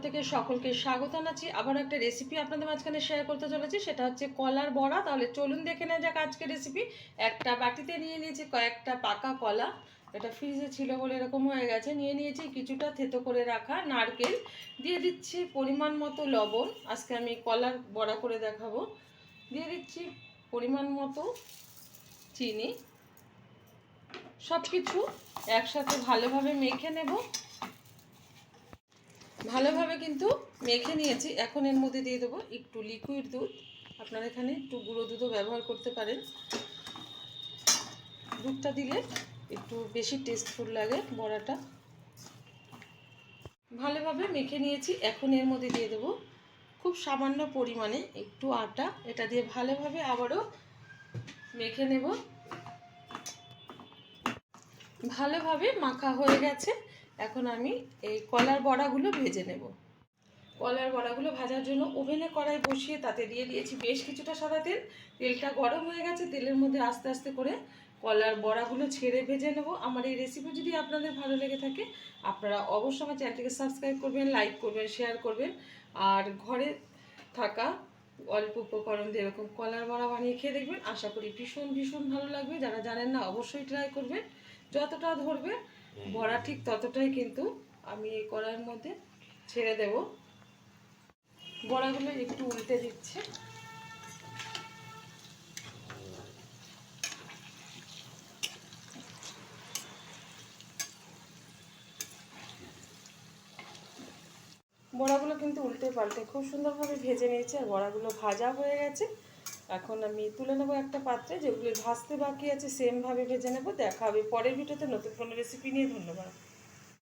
থেকে সকলকে স্বাগত জানাচ্ছি। আবার একটা রেসিপি আপনাদের মাঝখানে শেয়ার করতে চলেছি, সেটা হচ্ছে কলার বড়া। তাহলে চলুন দেখে নেওয়া যাক আজকের রেসিপি। একটা বাটিতে নিয়ে নিয়েছি কয়েকটা পাকা কলা, এটা ফ্রিজে ছিল বলে এরকম হয়ে গেছে। নিয়ে নিয়েছি কিছুটা থেতো করে রাখা নারকেল, দিয়ে দিচ্ছি পরিমাণ মতো লবণ, আজকে আমি কলার বড়া করে দেখাবো। দিয়ে দিচ্ছি পরিমাণ মতো চিনি। সব কিছু একসাথে ভালোভাবে মেখে নেব। ভালোভাবে কিন্তু মেখে নিয়েছি। এখন এর মধ্যে দিয়ে দেবো একটু লিকুইড দুধ। আপনারা এখানে একটু গুঁড়ো দুধও ব্যবহার করতে পারেন। দুধটা দিলে একটু বেশি টেস্টফুল লাগে বড়াটা। ভালোভাবে মেখে নিয়েছি। এখন এর মধ্যে দিয়ে দেবো খুব সামান্য পরিমাণে একটু আটা। এটা দিয়ে ভালোভাবে আবারও মেখে নেব। ভালোভাবে মাখা হয়ে গেছে। এখন আমি এই কলার বড়াগুলো ভেজে নেব। কলার বড়াগুলো ভাজার জন্য ওভেনে কড়াই বসিয়ে তাতে দিয়ে দিয়েছি বেশ কিছুটা সাদা তেল। তেলটা গরম হয়ে গেছে। তেলের মধ্যে আস্তে আস্তে করে কলার বড়াগুলো ছেড়ে ভেজে নেব। আমার এই রেসিপি যদি আপনাদের ভালো লেগে থাকে, আপনারা অবশ্যই আমার চ্যানেলটিকে সাবস্ক্রাইব করবেন, লাইক করবেন, শেয়ার করবেন। আর ঘরে থাকা অল্প উপকরণ দিয়ে এরকম কলার বড়া বানিয়ে খেয়ে দেখবেন। আশা করি ভীষণ ভীষণ ভালো লাগবে। যারা জানেন না অবশ্যই ট্রাই করবেন। যতটা ধরবে বড়া ঠিক ততটাই কিন্তু আমি এই কড়াইয়ের মধ্যে ছেড়ে দেব। বড়াগুলো একটু উল্টে দিচ্ছে। বড়াগুলো কিন্তু উল্টে পাল্টে খুব সুন্দরভাবে ভেজে নিয়েছি, আর বড়াগুলো ভাজা হয়ে গেছে। এখন আমি তুলে নেবো একটা পাত্রে। যেগুলো ভাজতে বাকি আছে সেমভাবে ভেজে নেব। দেখা হবে পরের ভিডিওতে নতুন কোনো রেসিপি নিয়ে। ধন্যবাদ।